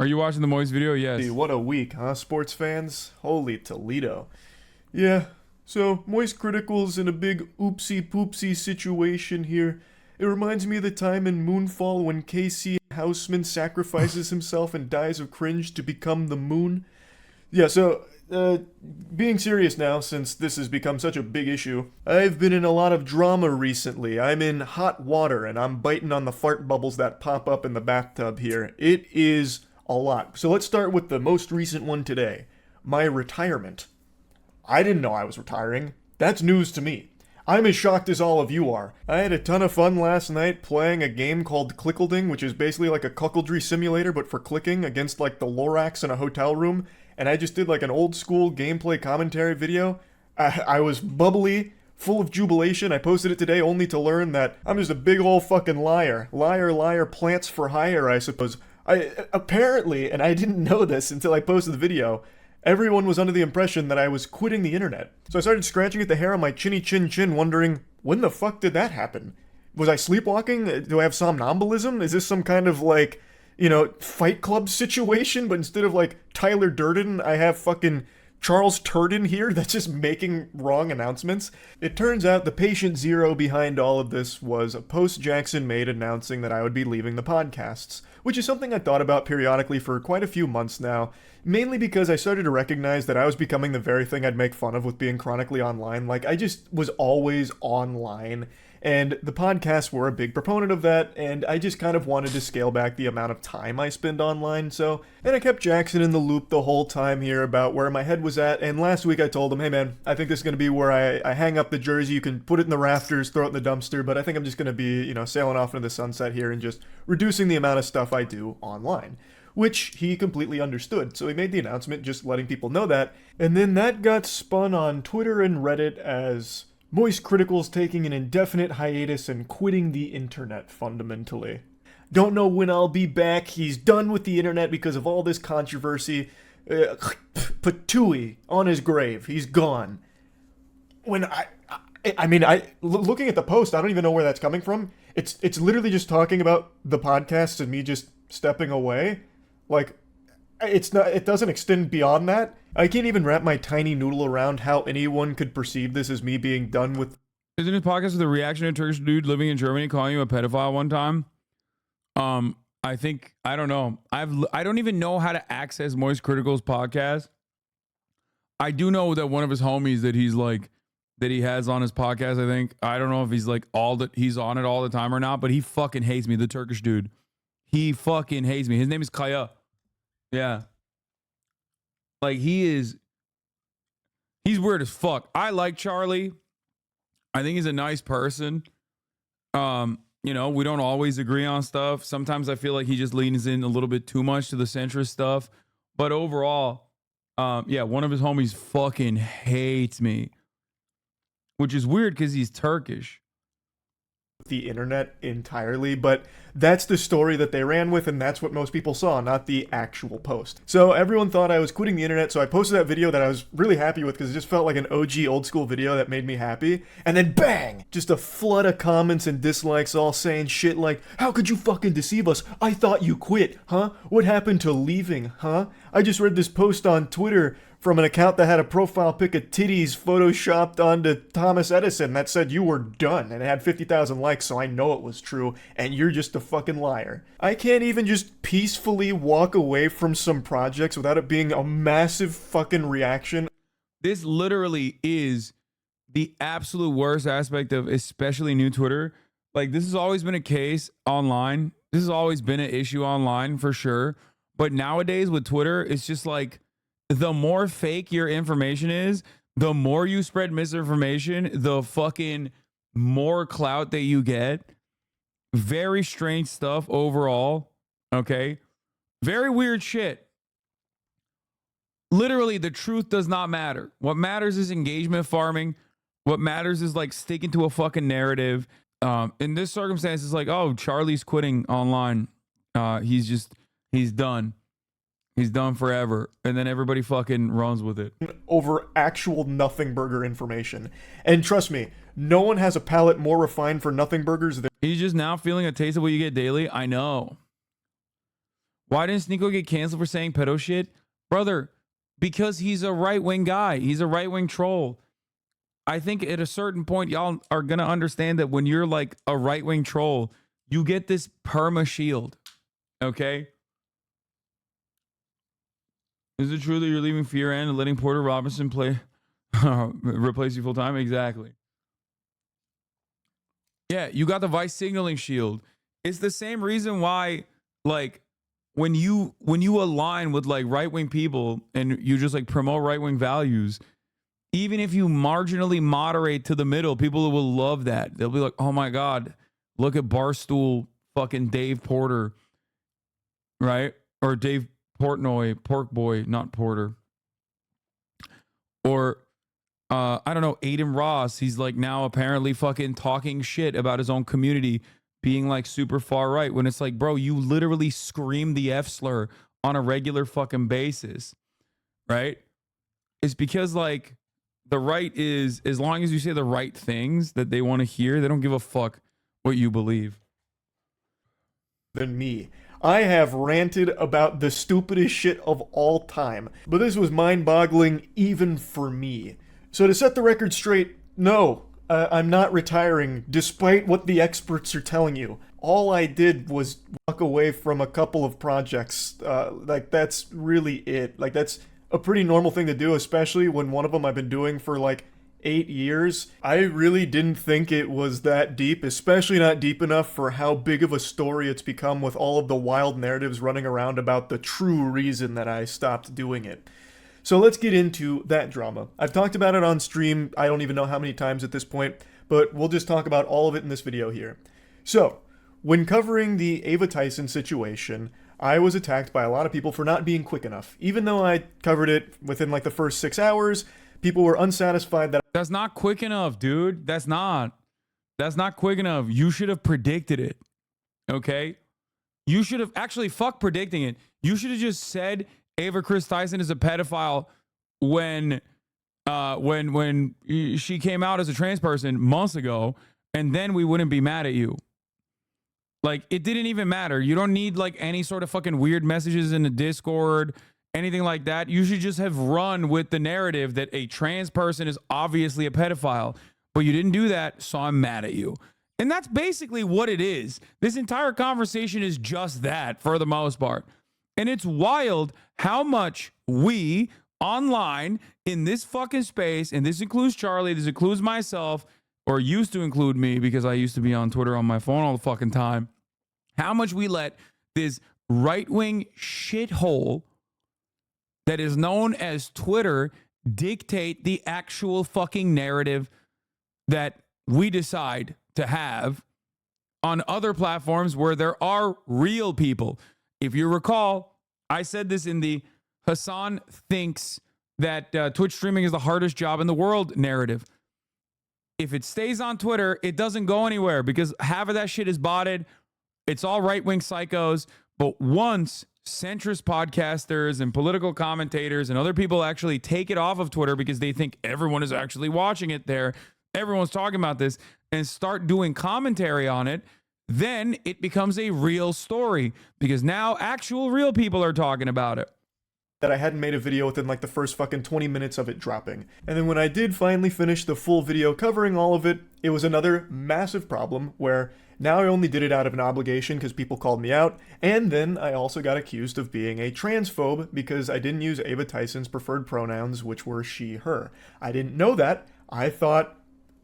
Are you watching the Moist video? Gee, Yes. what a week, huh, sports fans? Holy Toledo. Yeah, so Moist Critical's in a big oopsie poopsie situation here. It reminds me of the time in Moonfall when Casey Houseman sacrifices himself and dies of cringe to become the moon. Yeah, so, being serious now, since this has become such a big issue, I've been in a lot of drama recently. I'm in hot water, and I'm biting on the fart bubbles that pop up in the bathtub here. It is a lot. So let's start with the most recent one today. My retirement. I didn't know I was retiring. That's news to me. I'm as shocked as all of you are. I had a ton of fun last night playing a game called Clickleding, which is basically like a cuckoldry simulator, but for clicking against like the Lorax in a hotel room. And I just did like an old school gameplay commentary video. I was bubbly, full of jubilation. I posted it today only to learn that I'm just a big ol' fucking liar. Liar, liar, plants for hire, I suppose. Apparently, and I didn't know this until I posted the video, everyone was under the impression that I was quitting the internet. So I started scratching at the hair on my chinny chin chin, wondering, when the fuck did that happen? Was I sleepwalking? Do I have somnambulism? Is this some kind of like, Fight Club situation? But instead of like Tyler Durden, I have fucking Charles Turden here that's just making wrong announcements. It turns out the patient zero behind all of this was a post Jackson made announcing that I would be leaving the podcasts, which is something I thought about periodically for quite a few months now, mainly because I started to recognize that I was becoming the very thing I'd make fun of with being chronically online. Like, I just was always online, and the podcasts were a big proponent of that, and I just kind of wanted to scale back the amount of time I spend online, and I kept Jackson in the loop the whole time here about where my head was at, and last week I told him, hey man, I think this is going to be where I hang up the jersey, you can put it in the rafters, throw it in the dumpster, but I think I'm just going to be, sailing off into the sunset here and just reducing the amount of stuff I do online. Which he completely understood, so he made the announcement just letting people know that, and then that got spun on Twitter and Reddit as MoistCr1TiKaL's taking an indefinite hiatus and quitting the internet, fundamentally. Don't know when I'll be back, he's done with the internet because of all this controversy. Patooey on his grave, he's gone. When looking at the post, I don't even know where that's coming from. It's literally just talking about the podcast and me just stepping away. Like, it doesn't extend beyond that. I can't even wrap my tiny noodle around how anyone could perceive this as me being done with. Isn't his podcast with a reaction to a Turkish dude living in Germany calling you a pedophile one time? I don't know. I don't even know how to access MoistCr1TiKaL's podcast. I do know that one of his homies that he has on his podcast, I think. I don't know if he's he's on it all the time or not, but he fucking hates me, the Turkish dude. He fucking hates me. His name is Kaya. Yeah. Like, he's weird as fuck. I like Charlie. I think he's a nice person. We don't always agree on stuff. Sometimes I feel like he just leans in a little bit too much to the centrist stuff. But overall, one of his homies fucking hates me. Which is weird because he's Turkish. The internet entirely, but that's the story that they ran with, and that's what most people saw, not the actual post. So everyone thought I was quitting the internet, so I posted that video that I was really happy with because it just felt like an OG old school video that made me happy, and then bang! Just a flood of comments and dislikes all saying shit like, how could you fucking deceive us? I thought you quit, huh? What happened to leaving, huh? I just read this post on Twitter from an account that had a profile pic of titties photoshopped onto Thomas Edison that said you were done, and it had 50,000 likes, so I know it was true, and you're just a fucking liar. I can't even just peacefully walk away from some projects without it being a massive fucking reaction. This literally is the absolute worst aspect of especially new Twitter. Like, this has always been a case online. This has always been an issue online for sure. But nowadays with Twitter, it's just like, the more fake your information is, the more you spread misinformation, the fucking more clout that you get. Very strange stuff overall. Okay. Very weird shit. Literally, the truth does not matter. What matters is engagement farming. What matters is like sticking to a fucking narrative. In this circumstance, it's like, oh, Charlie's quitting online. He's done. He's done forever. And then everybody fucking runs with it. Over actual nothing burger information. And trust me, no one has a palate more refined for nothing burgers than. He's just now feeling a taste of what you get daily. I know. Why didn't Sneeko get canceled for saying pedo shit? Brother, because he's a right-wing guy. He's a right-wing troll. I think at a certain point, y'all are going to understand that when you're like a right-wing troll, you get this perma shield. Okay? Is it true that you're leaving Fear and letting Porter Robinson play replace you full time? Exactly. Yeah, you got the vice signaling shield. It's the same reason why, like, when you align with like right-wing people and you just like promote right-wing values, even if you marginally moderate to the middle, people will love that. They'll be like, oh my God, look at Barstool fucking Dave Porter, right? Or Dave Portnoy, Pork Boy, not Porter. Or I don't know, Aiden Ross. He's like now apparently fucking talking shit about his own community being like super far right, when it's like, bro, you literally scream the F slur on a regular fucking basis, right? It's because like the right is, as long as you say the right things that they want to hear, they don't give a fuck what you believe. Than me. I have ranted about the stupidest shit of all time, but this was mind-boggling even for me. So to set the record straight, no, I'm not retiring, despite what the experts are telling you. All I did was walk away from a couple of projects. Like, that's really it. Like, that's a pretty normal thing to do, especially when one of them I've been doing for, like, 8 years. I really didn't think it was that deep, especially not deep enough for how big of a story it's become with all of the wild narratives running around about the true reason that I stopped doing it. So let's get into that drama. I've talked about it on stream, I don't even know how many times at this point, but we'll just talk about all of it in this video here. So, when covering the Ava Tyson situation, I was attacked by a lot of people for not being quick enough. Even though I covered it within like the first 6 hours, people were unsatisfied that... That's not quick enough, dude. That's not quick enough. You should have predicted it. Okay? You should have actually, fuck predicting it. You should have just said Ava Chris Tyson is a pedophile when she came out as a trans person months ago, and then we wouldn't be mad at you. Like, it didn't even matter. You don't need like any sort of fucking weird messages in the Discord, anything like that. You should just have run with the narrative that a trans person is obviously a pedophile, but you didn't do that, so I'm mad at you. And that's basically what it is. This entire conversation is just that for the most part. And it's wild how much we online in this fucking space, and this includes Charlie, this includes myself, or used to include me because I used to be on Twitter on my phone all the fucking time, how much we let this right-wing shithole that is known as Twitter dictate the actual fucking narrative that we decide to have on other platforms where there are real people. If you recall, I said this in the Hassan thinks that Twitch streaming is the hardest job in the world narrative. If it stays on Twitter, it doesn't go anywhere because half of that shit is botted. It's all right-wing psychos. But once centrist podcasters and political commentators and other people actually take it off of Twitter because they think everyone is actually watching it there, everyone's talking about this, and start doing commentary on it, then it becomes a real story because now actual real people are talking about it. That I hadn't made a video within like the first fucking 20 minutes of it dropping. And then when I did finally finish the full video covering all of it, it was another massive problem where now I only did it out of an obligation because people called me out, and then I also got accused of being a transphobe because I didn't use Ava Tyson's preferred pronouns, which were she, her. I didn't know that. I thought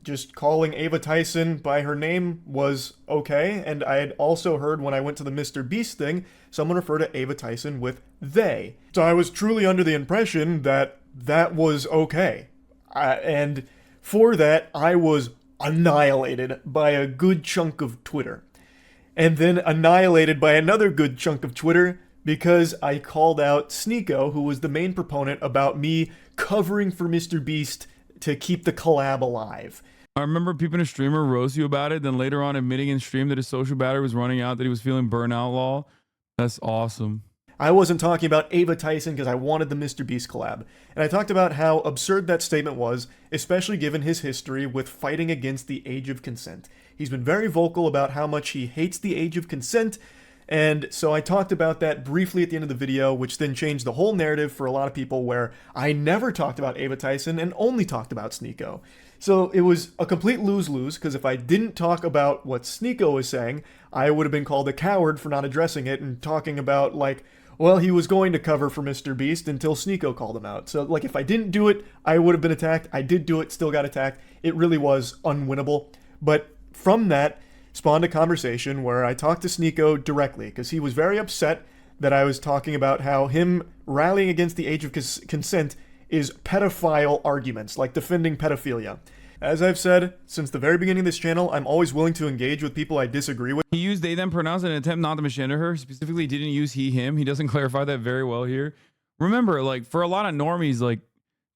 just calling Ava Tyson by her name was okay, and I had also heard when I went to the Mr. Beast thing, someone refer to Ava Tyson with they. So I was truly under the impression that that was okay. And for that, I was annihilated by a good chunk of Twitter. And then annihilated by another good chunk of Twitter because I called out Sneeko, who was the main proponent about me covering for Mr. Beast to keep the collab alive. I remember people in a streamer roast you about it, then later on admitting in stream that his social battery was running out, that he was feeling burnout lol. That's awesome. I wasn't talking about Ava Tyson because I wanted the Mr. Beast collab. And I talked about how absurd that statement was, especially given his history with fighting against the age of consent. He's been very vocal about how much he hates the age of consent, And so I talked about that briefly at the end of the video, which then changed the whole narrative for a lot of people where I never talked about Ava Tyson and only talked about Sneeko. So it was a complete lose-lose, because if I didn't talk about what Sneeko was saying, I would have been called a coward for not addressing it and talking about, like, well, he was going to cover for Mr. Beast until Sneeko called him out. So, like, if I didn't do it, I would have been attacked. I did do it, still got attacked. It really was unwinnable. But from that spawned a conversation where I talked to Sneeko directly, because he was very upset that I was talking about how him rallying against the age of consent is pedophile arguments, like defending pedophilia. As I've said since the very beginning of this channel, I'm always willing to engage with people I disagree with. He used they them pronouns in an attempt not to misgender her. Specifically didn't use he him. He doesn't clarify that very well here. Remember, like, for a lot of normies, like,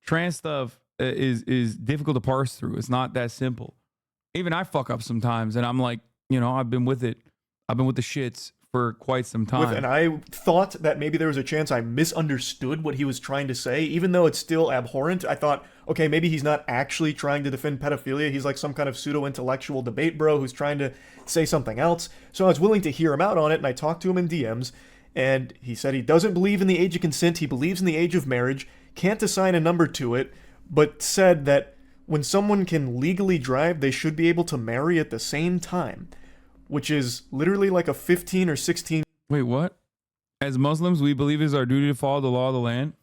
trans stuff is difficult to parse through. It's not that simple. Even I fuck up sometimes, and I'm like, you know, I've been with it. I've been with the shits for quite some time. And I thought that maybe there was a chance I misunderstood what he was trying to say, even though it's still abhorrent. I thought, okay, maybe he's not actually trying to defend pedophilia. He's like some kind of pseudo-intellectual debate bro who's trying to say something else. So I was willing to hear him out on it, and I talked to him in DMs, and he said he doesn't believe in the age of consent. He believes in the age of marriage, can't assign a number to it, but said that when someone can legally drive, they should be able to marry at the same time, which is literally like a 15 or 16. Wait, what? As Muslims, we believe it is our duty to follow the law of the land.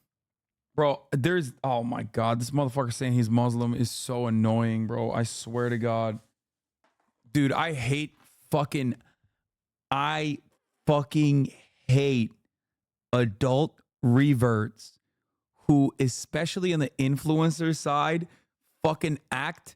Bro, there's, oh my God, this motherfucker saying he's Muslim is so annoying, bro. I swear to God. Dude, I fucking hate adult reverts who, especially on the influencer side, fucking act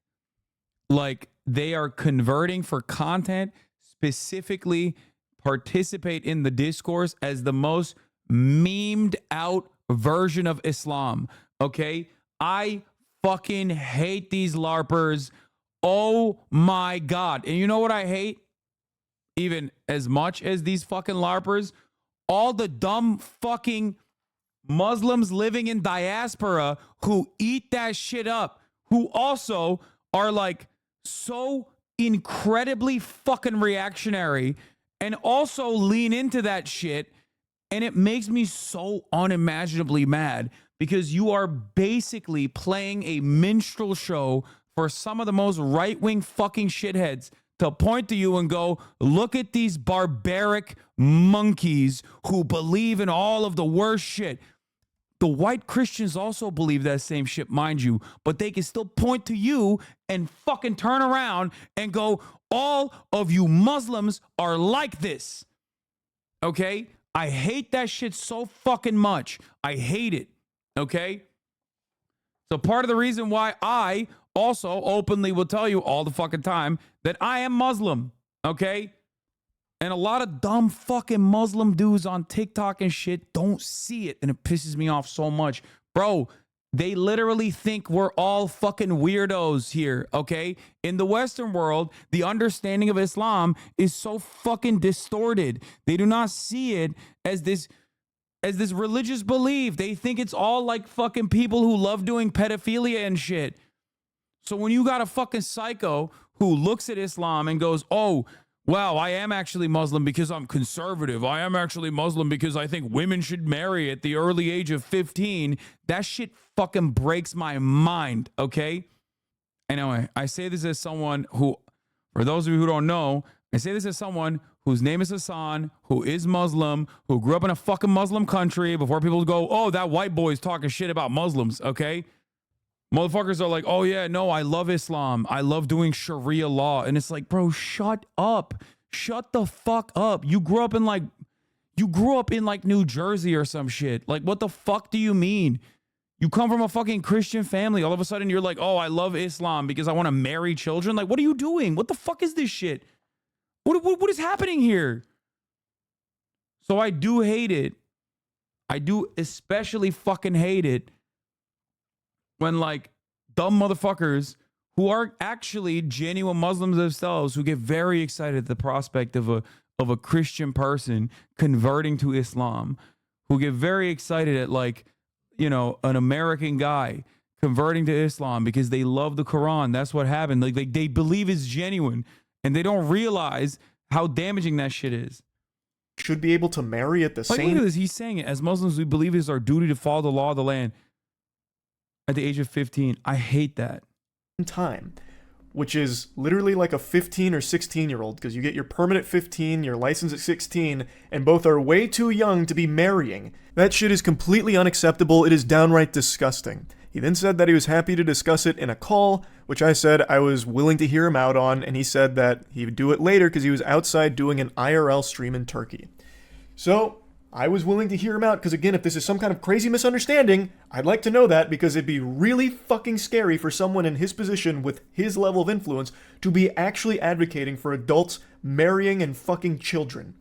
like they are converting for content, specifically participate in the discourse as the most memed out version of Islam. Okay? I fucking hate these LARPers. Oh my God. And you know what I hate? Even as much as these fucking LARPers, all the dumb fucking Muslims living in diaspora who eat that shit up, who also are like so incredibly fucking reactionary and also lean into that shit. And it makes me so unimaginably mad, because you are basically playing a minstrel show for some of the most right-wing fucking shitheads to point to you and go, look at these barbaric monkeys who believe in all of the worst shit. The white Christians also believe that same shit, mind you, but they can still point to you and fucking turn around and go, all of you Muslims are like this. Okay? I hate that shit so fucking much. I hate it. Okay? So part of the reason why I also openly will tell you all the fucking time that I am Muslim. Okay? And a lot of dumb fucking Muslim dudes on TikTok and shit don't see it, and it pisses me off so much. Bro, they literally think we're all fucking weirdos here, okay? In the Western world, the understanding of Islam is so fucking distorted. They do not see it as this religious belief. They think it's all like fucking people who love doing pedophilia and shit. So when you got a fucking psycho who looks at Islam and goes, oh, wow, I am actually Muslim because I'm conservative. I am actually Muslim because I think women should marry at the early age of 15. That shit fucking breaks my mind, okay? Anyway, I say this as someone who, for those of you who don't know, I say this as someone whose name is Hassan, who is Muslim, who grew up in a fucking Muslim country before people go, oh, that white boy's talking shit about Muslims, okay? Motherfuckers are like, oh yeah, no, I love Islam. I love doing Sharia law. And it's like, bro, shut up. Shut the fuck up. You grew up in like New Jersey or some shit. Like, what the fuck do you mean? You come from a fucking Christian family. All of a sudden you're like, oh, I love Islam because I want to marry children. Like, what are you doing? What the fuck is this shit? What is happening here? So I do hate it. I do especially fucking hate it when like dumb motherfuckers who are actually genuine Muslims themselves, who get very excited at the prospect of a Christian person converting to Islam, who get very excited at like, you know, an American guy converting to Islam because they love the Quran. That's what happened. Like they believe it's genuine, and they don't realize how damaging that shit is. should be able to marry at the Like, look same at this. He's saying it. As Muslims, we believe it is our duty to follow the law of the land at the age of 15. I hate that. time, which is literally like a 15 or 16-year-old, because you get your permit at 15, your license at 16, and both are way too young to be marrying. That shit is completely unacceptable. It is downright disgusting. He then said that he was happy to discuss it in a call, which I said I was willing to hear him out on, and he said that he would do it later because he was outside doing an IRL stream in Turkey. So I was willing to hear him out because, again, if this is some kind of crazy misunderstanding, I'd like to know that, because it'd be really fucking scary for someone in his position with his level of influence to be actually advocating for adults marrying and fucking children.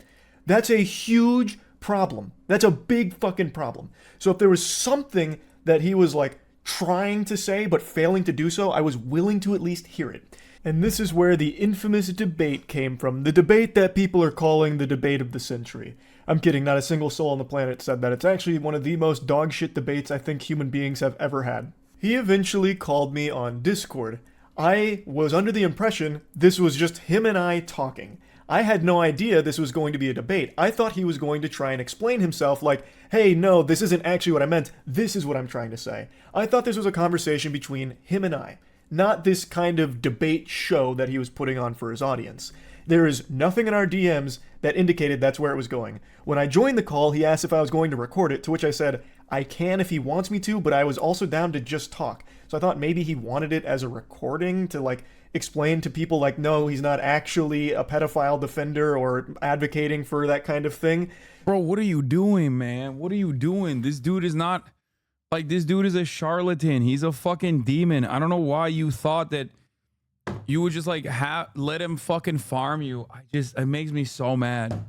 That's a huge problem. That's a big fucking problem. So if there was something that he was like trying to say but failing to do so, I was willing to at least hear it. And this is where the infamous debate came from. The debate that people are calling the debate of the century. I'm kidding, not a single soul on the planet said that. It's actually one of the most dogshit debates I think human beings have ever had. He eventually called me on Discord. I was under the impression this was just him and I talking. I had no idea this was going to be a debate. I thought he was going to try and explain himself like, hey, no, this isn't actually what I meant. This is what I'm trying to say. I thought this was a conversation between him and I, not this kind of debate show that he was putting on for his audience. There is nothing in our DMs that indicated that's where it was going. When I joined the call, he asked if I was going to record it, to which I said, I can if he wants me to, but I was also down to just talk. So I thought maybe he wanted it as a recording to like explain to people like, no, he's not actually a pedophile defender or advocating for that kind of thing. Bro, what are you doing, man? What are you doing? This dude is not, like, this dude is a charlatan. He's a fucking demon. I don't know why you thought that you would just like let him fucking farm you. It makes me so mad.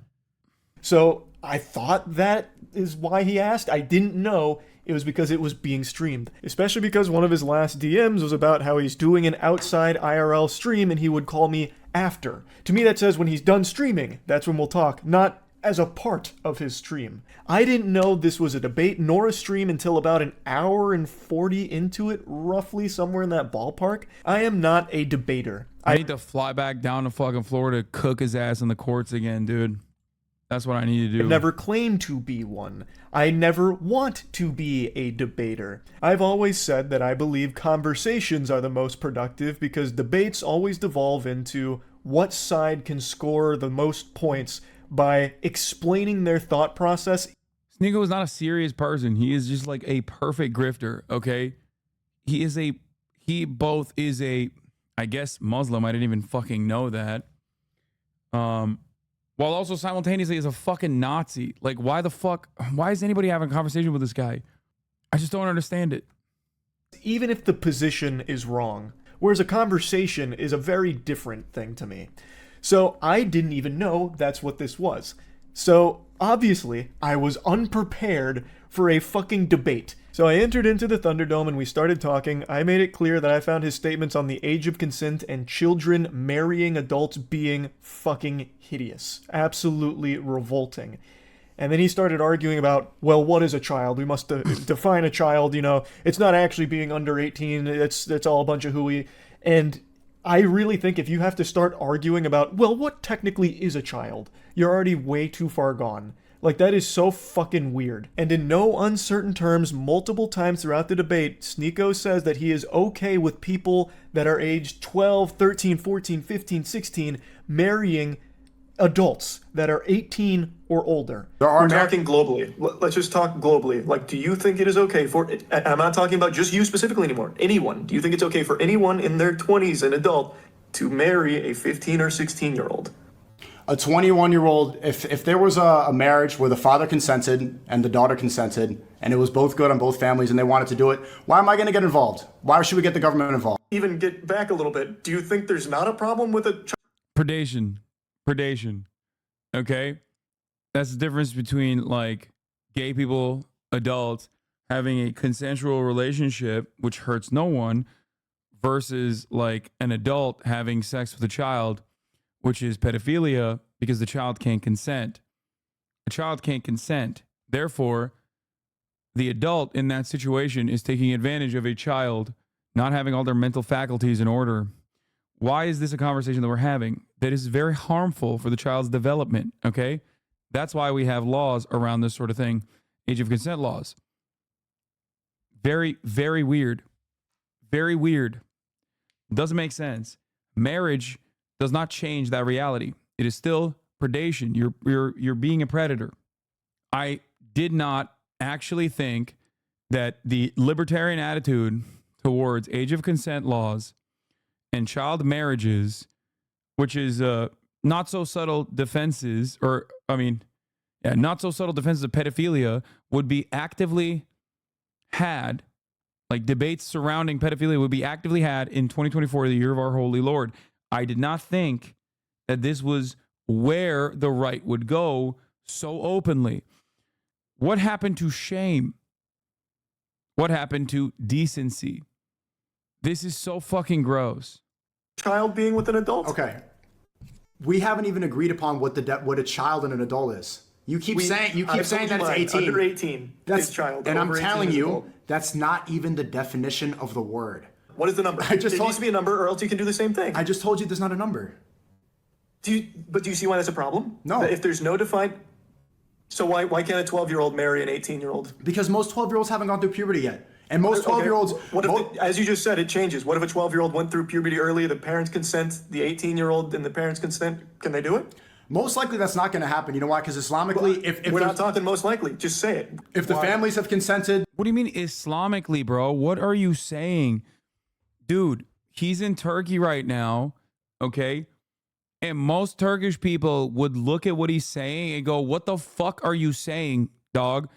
So I thought that is why he asked. I didn't know it was because it was being streamed. Especially because one of his last DMs was about how he's doing an outside IRL stream and he would call me after. To me, that says when he's done streaming, that's when we'll talk, not as a part of his stream. I didn't know this was a debate nor a stream until about an hour and 40 into it, roughly somewhere in that ballpark. I am not a debater. I need to fly back down to fucking Florida, cook his ass in the courts again, dude. That's what I need to do. I've never claimed to be one. I never want to be a debater. I've always said that I believe conversations are the most productive because debates always devolve into what side can score the most points by explaining their thought process. Sneeko is not a serious person. He is just like a perfect grifter, okay? He both is a, I guess, Muslim. I didn't even fucking know that. While also simultaneously is a fucking Nazi. Like, why is anybody having a conversation with this guy? I just don't understand it. Even if the position is wrong, whereas a conversation is a very different thing to me. So I didn't even know that's what this was. So obviously I was unprepared for a fucking debate. So I entered into the Thunderdome and we started talking. I made it clear that I found his statements on the age of consent and children marrying adults being fucking hideous. Absolutely revolting. And then he started arguing about, well, what is a child? We must define a child, you know. It's not actually being under 18. It's all a bunch of hooey. And I really think if you have to start arguing about, well, what technically is a child, you're already way too far gone. Like, that is so fucking weird. And in no uncertain terms, multiple times throughout the debate, Sneeko says that he is okay with people that are aged 12, 13, 14, 15, 16 marrying adults that are 18 or older. We're talking globally. Let's just talk globally. Like, do you think it is okay for, I'm not talking about just you specifically anymore, anyone. Do you think it's okay for anyone in their 20s, an adult, to marry a 15 or 16-year-old? A 21-year-old, if there was a marriage where the father consented and the daughter consented, and it was both good on both families and they wanted to do it, why am I going to get involved? Why should we get the government involved? Even get back a little bit. Do you think there's not a problem with a Predation. Okay? That's the difference between like gay people, adults, having a consensual relationship, which hurts no one, versus like an adult having sex with a child, which is pedophilia because the child can't consent. A child can't consent. Therefore, the adult in that situation is taking advantage of a child not having all their mental faculties in order. Why is this a conversation that we're having? That is very harmful for the child's development, okay? That's why we have laws around this sort of thing, age of consent laws. Very, very weird. Very weird. Doesn't make sense. Marriage does not change that reality. It is still predation. You're being a predator. I did not actually think that the libertarian attitude towards age of consent laws and child marriages, which is not so subtle defenses, not so subtle defenses of pedophilia, would be actively had, like debates surrounding pedophilia would be actively had in 2024, the year of our holy Lord. I did not think that this was where the right would go so openly. What happened to shame? What happened to decency? This is so fucking gross. Child being with an adult. Okay. We haven't even agreed upon what a child and an adult is. You keep saying that it's 18. Under 18 is child. And I'm over 18 telling is you, adult. that's not even the definition of the word. What is the number? It needs to be a number, or else you can do the same thing. I just told you there's not a number. Do you see why that's a problem? No. If there's no defined... So why can't a 12-year-old marry an 18-year-old? Because most 12-year-olds haven't gone through puberty yet. And most 12-year-olds... What if, as you just said, it changes? What if a 12-year-old went through puberty early, the parents consent, the 18-year-old and the parents consent? Can they do it? Most likely that's not going to happen. You know why? Because Islamically, if we're not talking most likely, just say it. If the families have consented... What do you mean Islamically, bro? What are you saying? Dude, he's in Turkey right now, okay? And most Turkish people would look at what he's saying and go, what the fuck are you saying, dog?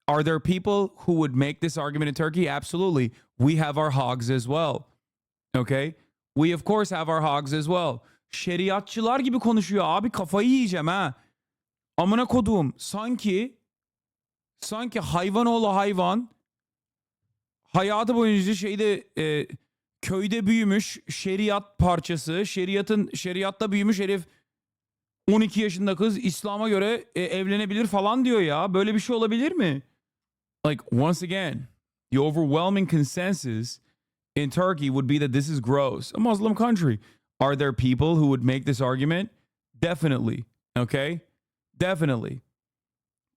Are there people who would make this argument in Turkey? Absolutely. We have our hogs as well. Okay? We of course have our hogs as well. Şeriatçılar gibi konuşuyor abi, kafayı yiyeceğim ha. Amına kodum, sanki hayvan oğlu hayvan hayatı boyunca köyde büyümüş, şeriat parçası, şeriatta büyümüş herif, 12 yaşında kız İslam'a göre evlenebilir falan diyor ya. Böyle bir şey olabilir mi? Like, once again, the overwhelming consensus in Turkey would be that this is gross. A Muslim country. Are there people who would make this argument? Definitely. Okay? Definitely.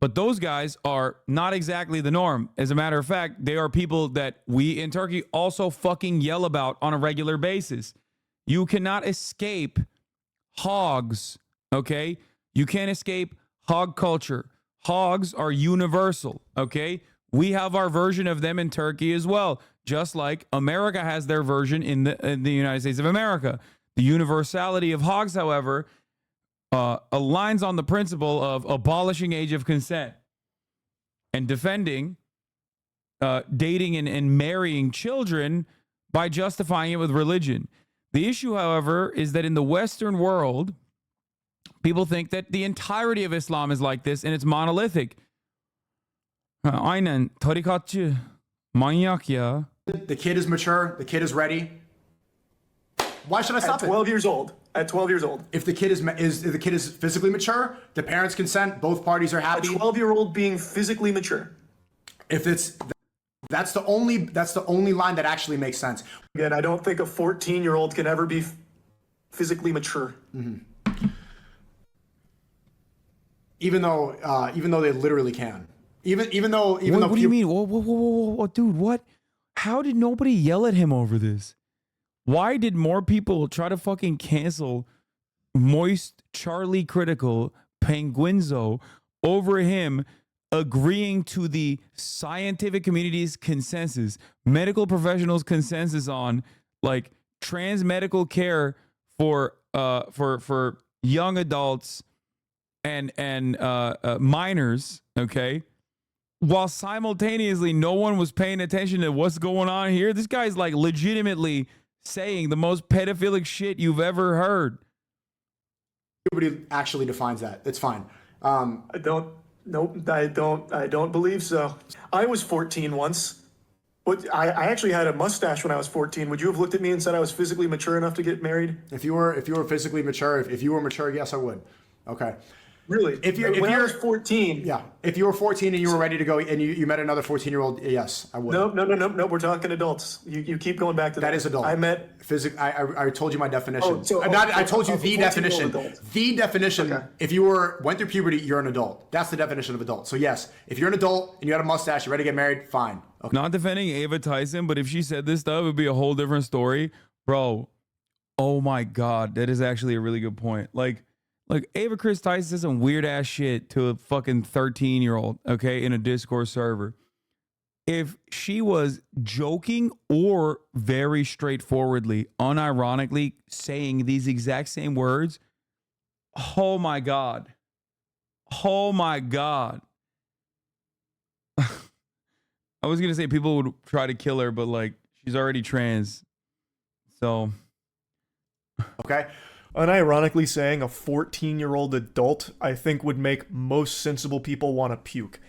But those guys are not exactly the norm. As a matter of fact, they are people that we in Turkey also fucking yell about on a regular basis. You cannot escape hogs, okay? You can't escape hog culture. Hogs are universal, okay? We have our version of them in Turkey as well, just like America has their version in the United States of America. The universality of hogs, however, aligns on the principle of abolishing age of consent and defending dating and marrying children by justifying it with religion. The issue, however, is that in the Western world, people think that the entirety of Islam is like this and it's monolithic. Aynen, tarikatçı, manyak ya. The kid is mature, the kid is ready. Why should I stop At 12 years old. At 12 years old. If the kid is physically mature, the parents consent, both parties are happy. A 12-year-old being physically mature. If that's the only line that actually makes sense. Again, I don't think a 14-year-old can ever be physically mature. Mm-hmm. Even though they literally can. Even though what do you mean? Whoa, dude, what? How did nobody yell at him over this? Why did more people try to fucking cancel MoistCr1TiKaL, Penguinz0 over him agreeing to the scientific community's consensus, medical professionals' consensus on like trans medical care for young adults and minors, okay? While simultaneously no one was paying attention to what's going on here. This guy's like legitimately saying the most pedophilic shit you've ever heard. Nobody actually defines that. It's fine. I don't believe so. I was 14 once. But I actually had a mustache when I was 14. Would you have looked at me and said I was physically mature enough to get married? If you were physically mature, if you were mature, yes, I would. Okay. Really? If you're When I was 14. yeah, if you were 14 and you were ready to go and you met another 14-year-old, yes, I would. No. We're talking adults. You keep going back to that. That is adult. I met. I told you my definition. I told you the definition. adult. The definition. Okay. If you went through puberty, you're an adult. That's the definition of adult. So yes, if you're an adult and you had a mustache, you're ready to get married, fine. Okay. Not defending Ava Tyson, but if she said this stuff, it would be a whole different story, bro. Oh my God, that is actually a really good point. Like Ava Chris Tyson said some weird ass shit to a fucking 13-year-old, okay, in a Discord server. If she was joking or very straightforwardly, unironically saying these exact same words, oh my God. Oh my God. I was going to say people would try to kill her, but like she's already trans. So. Okay. Unironically saying a 14-year-old adult, I think, would make most sensible people want to puke.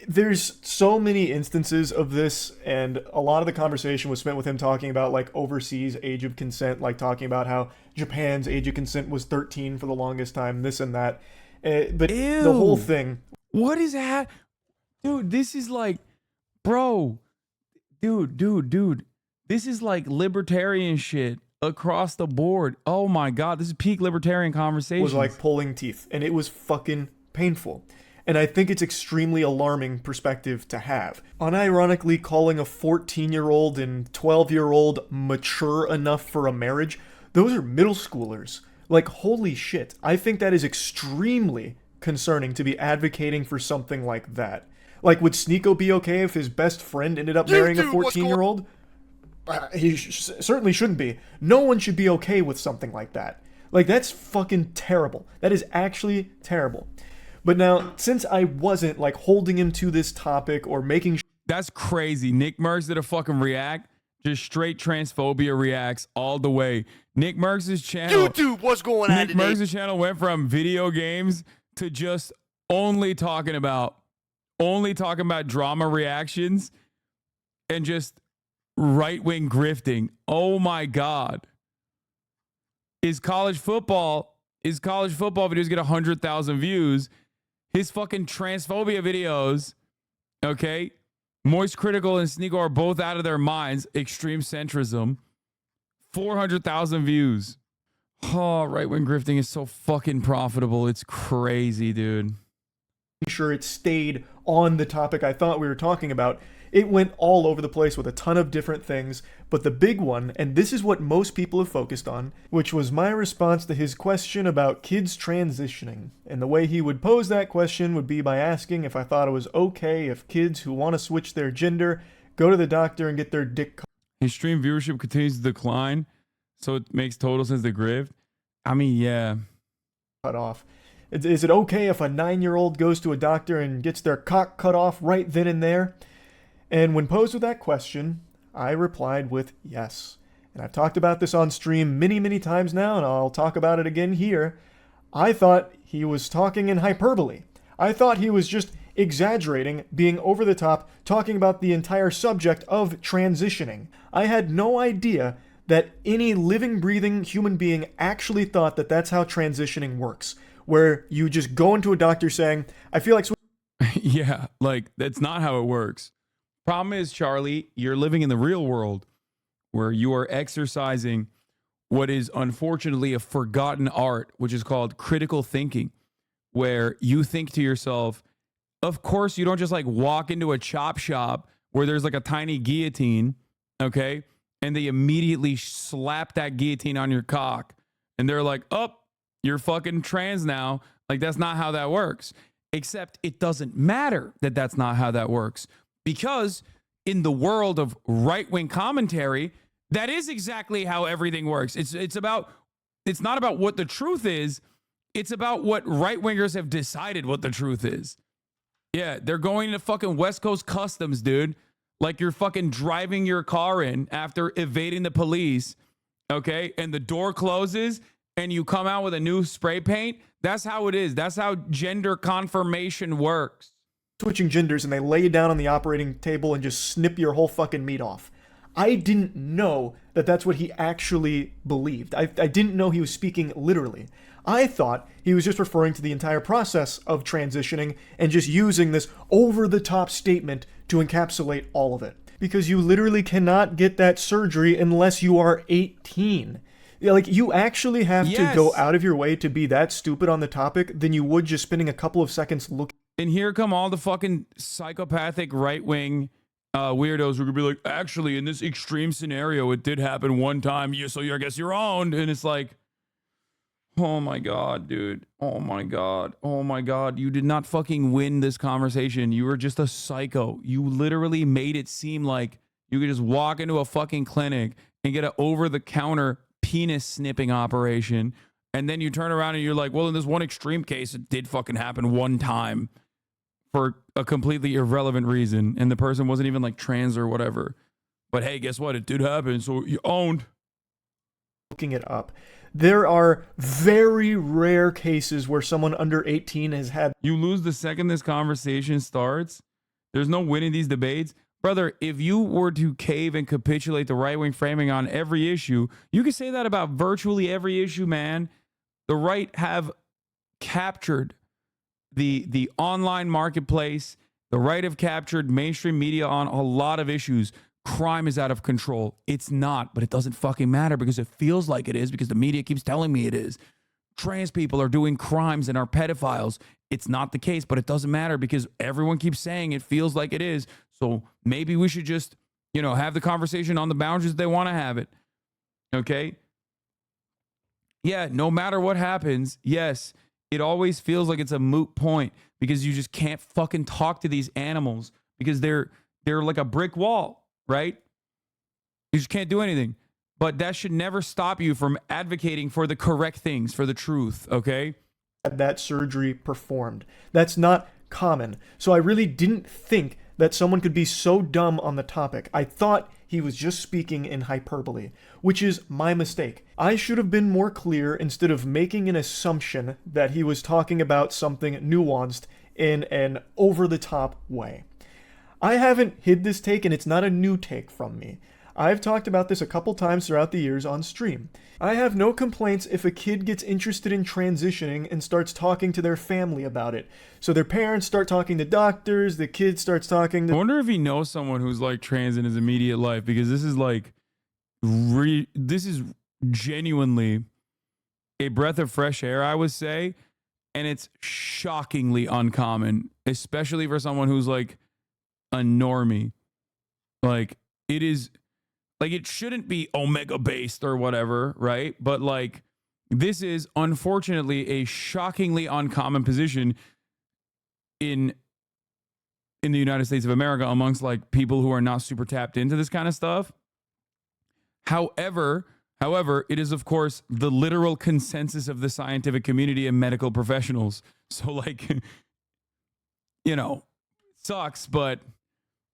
There's so many instances of this, and a lot of the conversation was spent with him talking about like overseas age of consent, like talking about how Japan's age of consent was 13 for the longest time, this and that. But Ew. the whole thing. What is that? Dude, this is like, bro, dude. This is like libertarian shit across the board. Oh my God, this is peak libertarian conversation. Was like pulling teeth, and it was fucking painful. And I think it's extremely alarming perspective to have. Unironically calling a 14-year-old and 12-year-old mature enough for a marriage, those are middle schoolers. Like, holy shit. I think that is extremely concerning to be advocating for something like that. Like, would Sneeko be okay if his best friend ended up marrying a 14-year-old? He certainly shouldn't be. No one should be okay with something like that. Like, that's fucking terrible. That is actually terrible. But now, since I wasn't, like, holding him to this topic or making... That's crazy. Nick Merckx did a fucking react. Just straight transphobia reacts all the way. Nick Merckx's channel... YouTube, what's going on today? Nick Merckx's channel went from video games to just only talking about drama reactions and just right-wing grifting. Oh my God. His college football videos get 100,000 views. His fucking transphobia videos, okay? MoistCr1TiKaL and Sneeko are both out of their minds. Extreme centrism. 400,000 views. Oh, right-wing grifting is so fucking profitable. It's crazy, dude. Sure it stayed on the topic I thought we were talking about. It went all over the place with a ton of different things, but the big one, and this is what most people have focused on, which was my response to his question about kids transitioning. And the way he would pose that question would be by asking if I thought it was okay if kids who want to switch their gender go to the doctor and get their dick cut. His stream viewership continues to decline, so it makes total sense to grift. I mean, yeah. Cut off. Is it okay if a 9-year-old goes to a doctor and gets their cock cut off right then and there? And when posed with that question, I replied with yes. And I've talked about this on stream many, many times now, and I'll talk about it again here. I thought he was talking in hyperbole. I thought he was just exaggerating, being over the top, talking about the entire subject of transitioning. I had no idea that any living, breathing human being actually thought that that's how transitioning works, where you just go into a doctor saying, I feel like... Yeah, like, that's not how it works. Problem is, Charlie, you're living in the real world where you are exercising what is unfortunately a forgotten art, which is called critical thinking, where you think to yourself, of course, you don't just like walk into a chop shop where there's like a tiny guillotine, okay? And they immediately slap that guillotine on your cock. And they're like, oh, you're fucking trans now. Like, that's not how that works. Except it doesn't matter that that's not how that works. Because in the world of right-wing commentary, that is exactly how everything works. It's not about what the truth is. It's about what right-wingers have decided what the truth is. Yeah, they're going to fucking West Coast Customs, dude. Like you're fucking driving your car in after evading the police, okay? And the door closes and you come out with a new spray paint. That's how it is. That's how gender confirmation works. Switching genders and they lay you down on the operating table and just snip your whole fucking meat off. I didn't know that that's what he actually believed. I didn't know he was speaking literally. I thought he was just referring to the entire process of transitioning and just using this over-the-top statement to encapsulate all of it. Because you literally cannot get that surgery unless you are 18. Like, you actually have to go out of your way to be that stupid on the topic than you would just spending a couple of seconds looking. And here come all the fucking psychopathic right-wing weirdos who could be like, actually, in this extreme scenario, it did happen one time, so I guess you're owned. And it's like, oh my God, dude. Oh my God. Oh my God. You did not fucking win this conversation. You were just a psycho. You literally made it seem like you could just walk into a fucking clinic and get an over-the-counter penis snipping operation. And then you turn around and you're like, well, in this one extreme case, it did fucking happen one time for a completely irrelevant reason. And the person wasn't even like trans or whatever. But hey, guess what? It did happen. So you owned. Looking it up. There are very rare cases where someone under 18 has had. You lose the second this conversation starts. There's no winning these debates. Brother, if you were to cave and capitulate the right-wing framing on every issue, you can say that about virtually every issue, man. The right have captured the online marketplace. The right have captured mainstream media on a lot of issues. Crime is out of control. It's not, but it doesn't fucking matter because it feels like it is because the media keeps telling me it is. Trans people are doing crimes and are pedophiles. It's not the case, but it doesn't matter because everyone keeps saying it feels like it is. So maybe we should just, have the conversation on the boundaries they want to have it. Okay? Yeah, no matter what happens, yes, it always feels like it's a moot point because you just can't fucking talk to these animals because they're like a brick wall. Right? You just can't do anything. But that should never stop you from advocating for the correct things, for the truth, okay? That surgery performed. That's not common. So I really didn't think that someone could be so dumb on the topic. I thought he was just speaking in hyperbole, which is my mistake. I should have been more clear instead of making an assumption that he was talking about something nuanced in an over-the-top way. I haven't hid this take, and it's not a new take from me. I've talked about this a couple times throughout the years on stream. I have no complaints if a kid gets interested in transitioning and starts talking to their family about it. So their parents start talking to doctors, the kid starts talking to... I wonder if he knows someone who's like trans in his immediate life, because this is like... this is genuinely a breath of fresh air, I would say. And it's shockingly uncommon, especially for someone who's like a normie. Like, it is like, it shouldn't be omega based or whatever, right? But like, this is unfortunately a shockingly uncommon position in the United States of America amongst like people who are not super tapped into this kind of stuff. However, it is of course the literal consensus of the scientific community and medical professionals. So like, sucks, but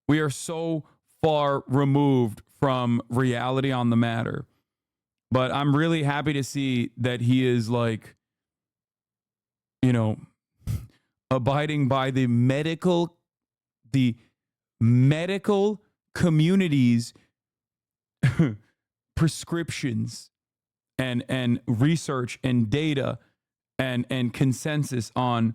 we are so far removed from reality on the matter. But I'm really happy to see that he is like, abiding by the medical community's prescriptions and research and data and consensus on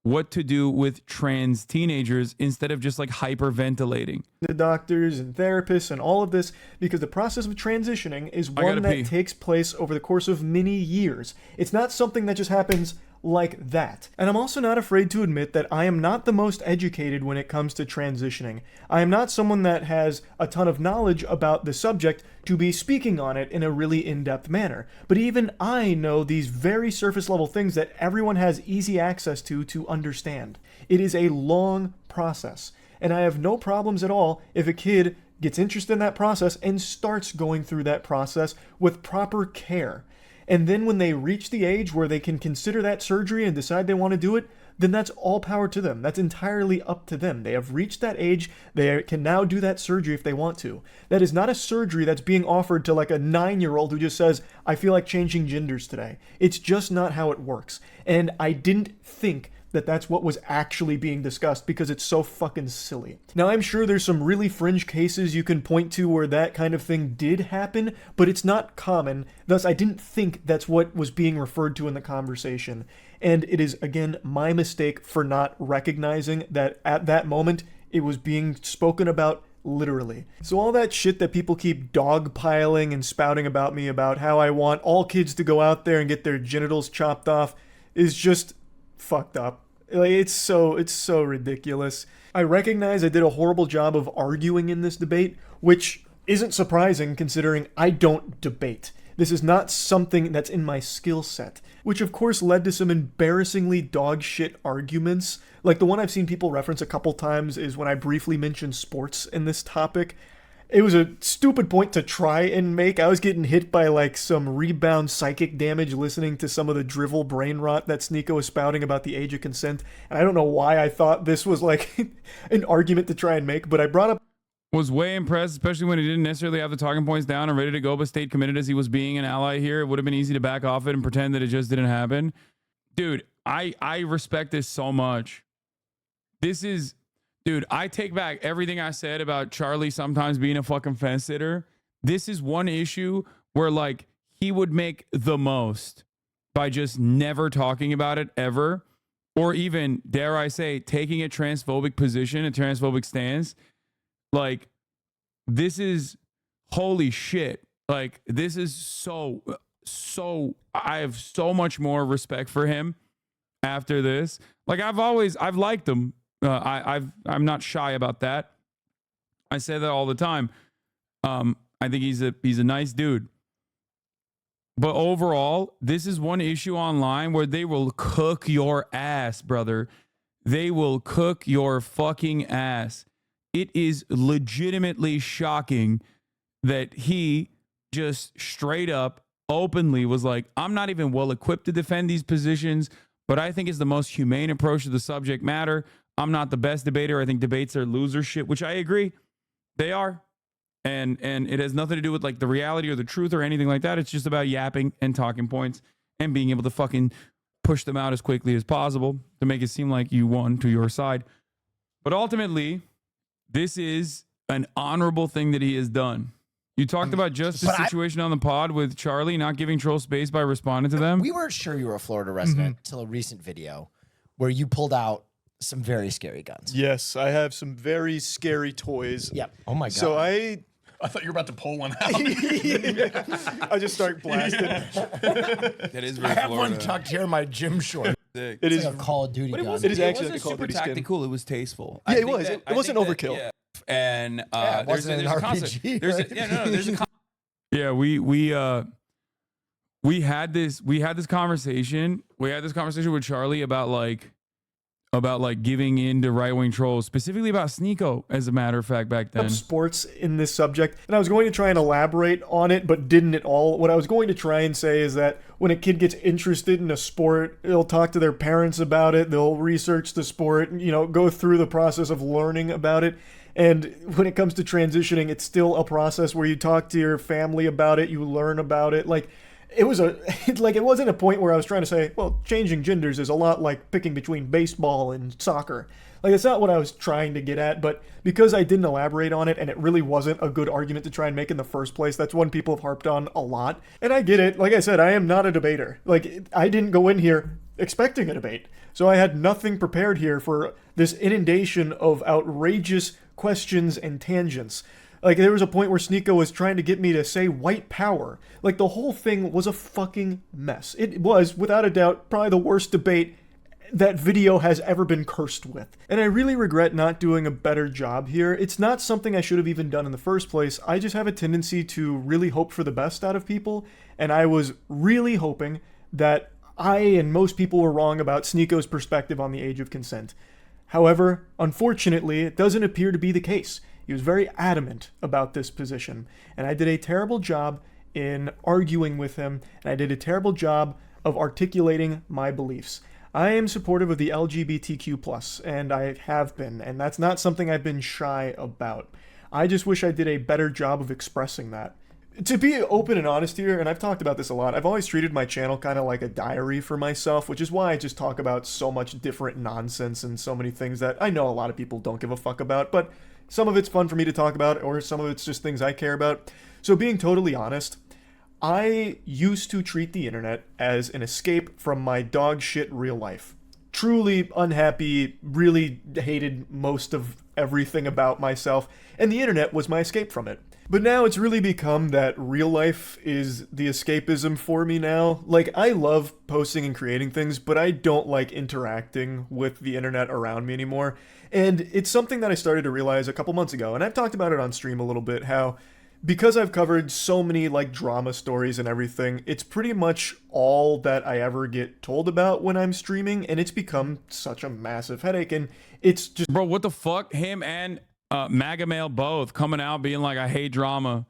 what to do with trans teenagers instead of just like hyperventilating. The doctors and therapists and all of this, because the process of transitioning is one that takes place over the course of many years. It's not something that just happens like that. And I'm also not afraid to admit that I am not the most educated when it comes to transitioning. I am not someone that has a ton of knowledge about the subject to be speaking on it in a really in-depth manner. But even I know these very surface level things that everyone has easy access to understand. It is a long process. And I have no problems at all if a kid gets interested in that process and starts going through that process with proper care. And then when they reach the age where they can consider that surgery and decide they want to do it, then that's all power to them. That's entirely up to them. They have reached that age. They can now do that surgery if they want to. That is not a surgery that's being offered to like a 9-year-old who just says, I feel like changing genders today. It's just not how it works. And I didn't think that that's what was actually being discussed because it's so fucking silly. Now, I'm sure there's some really fringe cases you can point to where that kind of thing did happen, but it's not common. Thus, I didn't think that's what was being referred to in the conversation. And it is, again, my mistake for not recognizing that at that moment it was being spoken about literally. So all that shit that people keep dogpiling and spouting about me about how I want all kids to go out there and get their genitals chopped off is just fucked up. Like, it's so ridiculous. I recognize I did a horrible job of arguing in this debate, which isn't surprising considering I don't debate. This is not something that's in my skill set, which of course led to some embarrassingly dog shit arguments. Like the one I've seen people reference a couple times is when I briefly mentioned sports in this topic. It was a stupid point to try and make. I was getting hit by like some rebound psychic damage listening to some of the drivel brain rot that Sneeko was spouting about the age of consent. And I don't know why I thought this was like an argument to try and make, but I brought up. Was way impressed, especially when he didn't necessarily have the talking points down and ready to go, but stayed committed as he was being an ally here. It would have been easy to back off it and pretend that it just didn't happen. Dude, I respect this so much. Dude, I take back everything I said about Charlie sometimes being a fucking fence sitter. This is one issue where like he would make the most by just never talking about it ever, or even, dare I say, taking a transphobic position, a transphobic stance. Like, this is holy shit. Like, this is so, I have so much more respect for him after this. Like, I've liked him. I'm not shy about that. I say that all the time. I think he's a nice dude. But overall, this is one issue online where they will cook your ass, brother. They will cook your fucking ass. It is legitimately shocking that he just straight up, openly was like, I'm not even well equipped to defend these positions, but I think it's the most humane approach to the subject matter. I'm not the best debater. I think debates are loser shit, which I agree. They are. And it has nothing to do with like the reality or the truth or anything like that. It's just about yapping and talking points and being able to fucking push them out as quickly as possible to make it seem like you won to your side. But ultimately, this is an honorable thing that he has done. You talked about just the situation on the pod with Charlie not giving trolls space by responding to them. We weren't sure you were a Florida resident until a recent video where you pulled out some very scary guns. Yes, I have some very scary toys. Yep. Oh my God. So I thought you were about to pull one out. I just start blasting. That is very I have Florida. one tucked here in my gym short. It It's is like a Call of Duty gun. It is actually it like a Call of super Duty skin. tactical. It was tasteful. Yeah, it was. It wasn't overkill. Yeah. And it there's wasn't a an concept. RPG, There's right? there's a yeah. We had this conversation. We had this conversation with Charlie about giving in to right-wing trolls, specifically about Sneeko, as a matter of fact, back then. Sports in this subject, and I was going to try and elaborate on it, but didn't at all. What I was going to try and say is that when a kid gets interested in a sport, they'll talk to their parents about it, they'll research the sport, go through the process of learning about it. And when it comes to transitioning, it's still a process where you talk to your family about it, you learn about it. Like, it wasn't a point where I was trying to say, well, changing genders is a lot like picking between baseball and soccer. Like, that's not what I was trying to get at, but because I didn't elaborate on it and it really wasn't a good argument to try and make in the first place, that's one people have harped on a lot. And I get it. Like I said, I am not a debater. Like, I didn't go in here expecting a debate. So I had nothing prepared here for this inundation of outrageous questions and tangents. Like, there was a point where Sneeko was trying to get me to say white power. Like, the whole thing was a fucking mess. It was, without a doubt, probably the worst debate that video has ever been cursed with. And I really regret not doing a better job here. It's not something I should have even done in the first place. I just have a tendency to really hope for the best out of people. And I was really hoping that I and most people were wrong about Sneeko's perspective on the age of consent. However, unfortunately, it doesn't appear to be the case. He was very adamant about this position, and I did a terrible job in arguing with him, and I did a terrible job of articulating my beliefs. I am supportive of the LGBTQ+, and I have been, and that's not something I've been shy about. I just wish I did a better job of expressing that. To be open and honest here, and I've talked about this a lot, I've always treated my channel kind of like a diary for myself, which is why I just talk about so much different nonsense and so many things that I know a lot of people don't give a fuck about, but some of it's fun for me to talk about, or some of it's just things I care about. So being totally honest, I used to treat the internet as an escape from my dog shit real life. Truly unhappy, really hated most of everything about myself, and the internet was my escape from it. But now it's really become that real life is the escapism for me now. Like, I love posting and creating things, but I don't like interacting with the internet around me anymore. And it's something that I started to realize a couple months ago, and I've talked about it on stream a little bit, how because I've covered so many like drama stories and everything, it's pretty much all that I ever get told about when I'm streaming, and it's become such a massive headache. And it's just, Bro, what the fuck? Him and MAGA Male both coming out being like, I hate drama.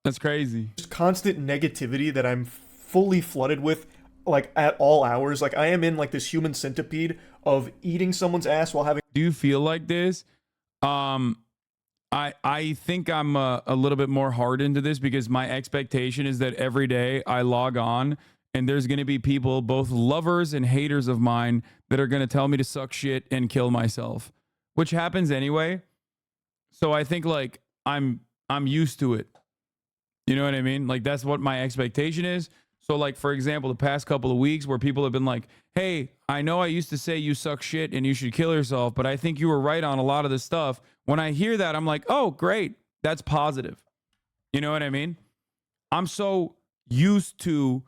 That's crazy. constant negativity that I'm fully flooded with, like at all hours. Like, I am in like this human centipede of eating someone's ass while having. Do you feel like this? I think I'm a little bit more hard into this because my expectation is that every day I log on and there's going to be people, both lovers and haters of mine, that are going to tell me to suck shit and kill myself, which happens anyway. So I think like I'm used to it. You know what I mean? Like, that's what my expectation is. So like, for example, the past couple of weeks where people have been like, hey, I know I used to say you suck shit and you should kill yourself, but I think you were right on a lot of this stuff. When I hear that, I'm like, oh, great. That's positive. You know what I mean? I'm so used to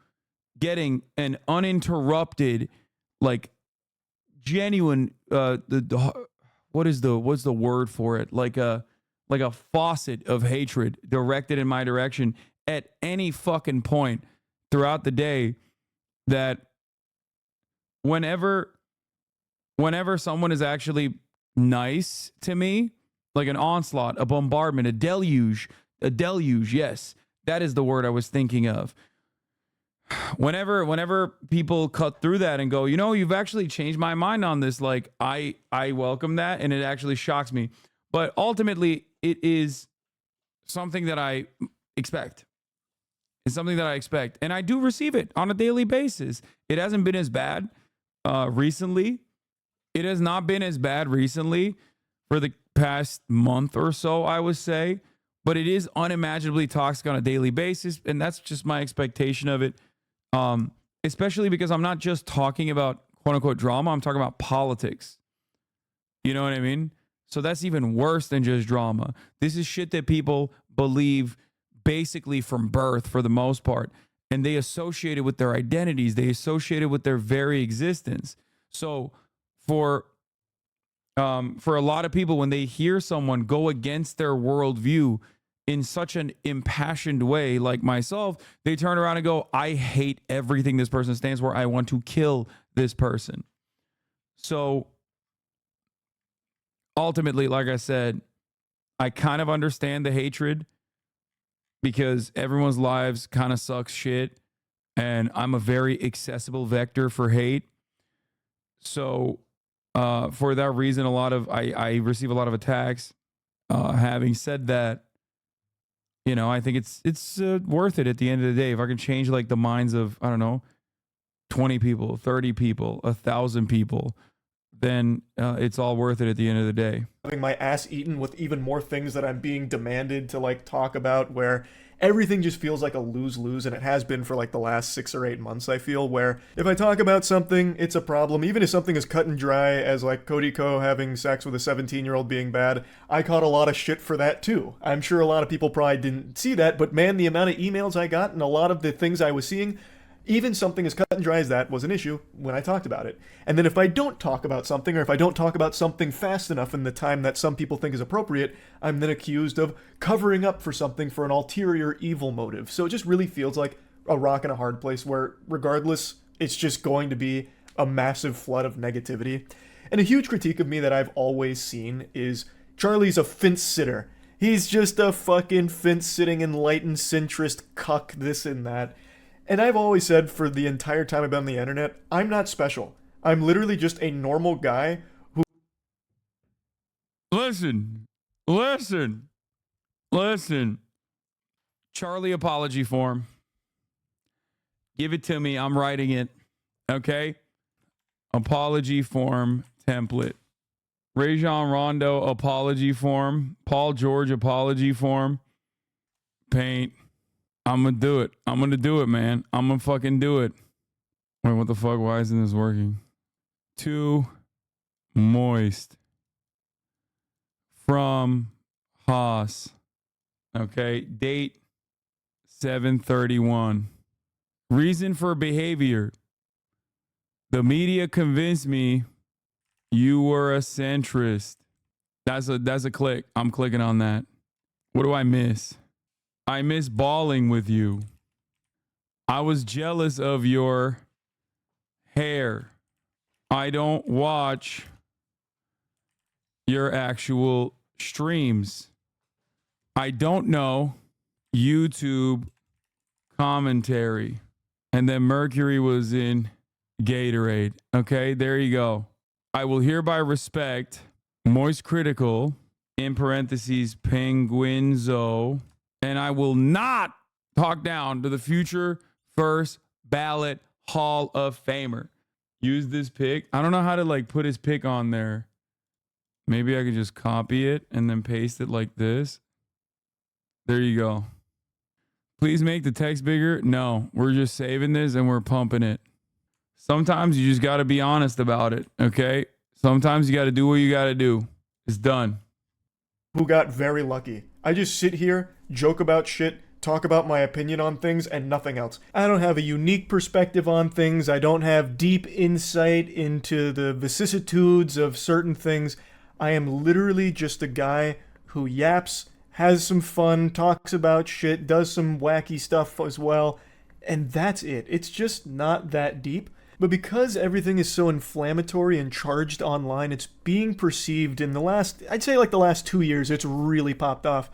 getting an uninterrupted, like genuine, what's the word for it? Like a faucet of hatred directed in my direction at any fucking point throughout the day, that whenever someone is actually nice to me, like an onslaught, a bombardment, a deluge, yes, that is the word I was thinking of. Whenever people cut through that and go, you know, you've actually changed my mind on this, like I welcome that, and it actually shocks me. But ultimately, it is something that I expect. It's something that I expect, and I do receive it on a daily basis. It hasn't been as bad recently. It has not been as bad recently for the past month or so, I would say, but it is unimaginably toxic on a daily basis, and that's just my expectation of it. Especially because I'm not just talking about quote unquote drama, I'm talking about politics. You know what I mean? So that's even worse than just drama. This is shit that people believe basically from birth for the most part, and they associate it with their identities. They associate it with their very existence. So for a lot of people, when they hear someone go against their worldview in such an impassioned way, like myself, they turn around and go, I hate everything this person stands for. I want to kill this person. So ultimately, like I said, I kind of understand the hatred because everyone's lives kind of sucks shit, and I'm a very accessible vector for hate. So for that reason, I receive a lot of attacks. Having said that, you know, I think it's worth it at the end of the day. If I can change like the minds of, I don't know, 20 people, 30 people, 1,000 people, then it's all worth it at the end of the day. Having my ass eaten with even more things that I'm being demanded to like talk about, where everything just feels like a lose-lose, and it has been for like the last 6 or 8 months, I feel, where if I talk about something, it's a problem. Even if something is cut and dry as like Cody Ko having sex with a 17-year-old being bad, I caught a lot of shit for that too. I'm sure a lot of people probably didn't see that, but man, the amount of emails I got and a lot of the things I was seeing, even something as cut and dry as that was an issue when I talked about it. And then if I don't talk about something, or if I don't talk about something fast enough in the time that some people think is appropriate, I'm then accused of covering up for something for an ulterior evil motive. So it just really feels like a rock and a hard place where regardless, it's just going to be a massive flood of negativity. And a huge critique of me that I've always seen is Charlie's a fence sitter. He's just a fucking fence sitting enlightened centrist cuck, this and that. And I've always said for the entire time I've been on the internet, I'm not special. I'm literally just a normal guy who... Listen. Charlie apology form. Give it to me. I'm writing it. Okay. Apology form template. Rajon Rondo apology form. Paul George apology form. Paint. I'm going to do it. I'm going to do it, man. I'm going to fucking do it. Wait, what the fuck? Why isn't this working? To Moist from Haas. Okay. Date 7/31. Reason for behavior. The media convinced me you were a centrist. That's a click. I'm clicking on that. What do I miss? I miss balling with you. I was jealous of your hair. I don't watch your actual streams. I don't know YouTube commentary. And then Mercury was in Gatorade. Okay, there you go. I will hereby respect MoistCr1TiKaL, in parentheses, Penguinz0, and I will not talk down to the future first ballot Hall of Famer. Use this pic. I don't know how to like put his pic on there. Maybe I could just copy it and then paste it like this. There you go. Please make the text bigger. No, we're just saving this and we're pumping it. Sometimes you just got to be honest about it, okay? Sometimes you got to do what you got to do. It's done. Who got very lucky. I just sit here, joke about shit, talk about my opinion on things, and nothing else. I don't have a unique perspective on things. I don't have deep insight into the vicissitudes of certain things. I am literally just a guy who yaps, has some fun, talks about shit, does some wacky stuff as well, and that's it. It's just not that deep. But because everything is so inflammatory and charged online, it's being perceived in the last, I'd say like the last 2 years, it's really popped off